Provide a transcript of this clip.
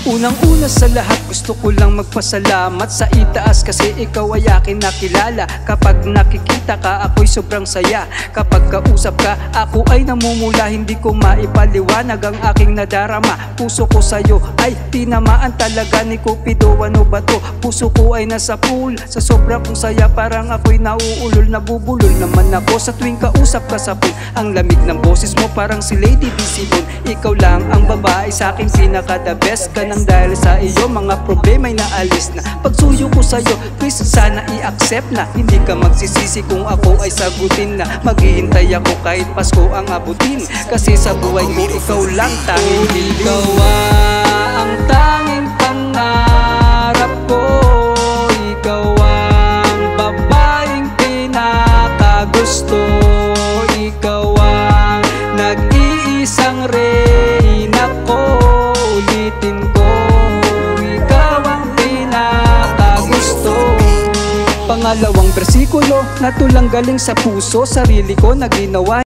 Unang-una sa lahat, gusto ko lang magpasalamat sa itaas kasi ikaw ay akin nakilala. Kapag nakikita ka, ako'y sobrang saya. Kapag kausap ka, ako ay namumula. Hindi ko maipaliwanag ang aking nadarama. Puso ko sa'yo ay tinamaan talaga ni Cupido. Ano ba to? Puso ko ay nasa pool. Sa sobrang kong saya, parang ako'y nauulol. Nabubulol naman ako sa tuwing kausap ka sa pool. Ang lamig ng boses mo parang si Lady Visibon. Ikaw lang ang babae sa aking pinaka the best ka nang dahil sa iyo mga problema'y naalis na. Pagsuyo ko sa'yo, please sana i-accept na. Hindi ka magsisisi kung ako ay sagutin na. Maghihintay ako kahit Pasko ang abutin. Kasi sa buhay ko ikaw lang tanging hiling. Ikaw ang tanging pangarap ko. Ikaw ang babaeng pinakagusto. Ikaw ang nag-iisang reyna ko. Ulitin ko, ikaw ang pinakagusto. Pangalawang bersikulo, natulang galing sa puso. Sarili ko na ginawa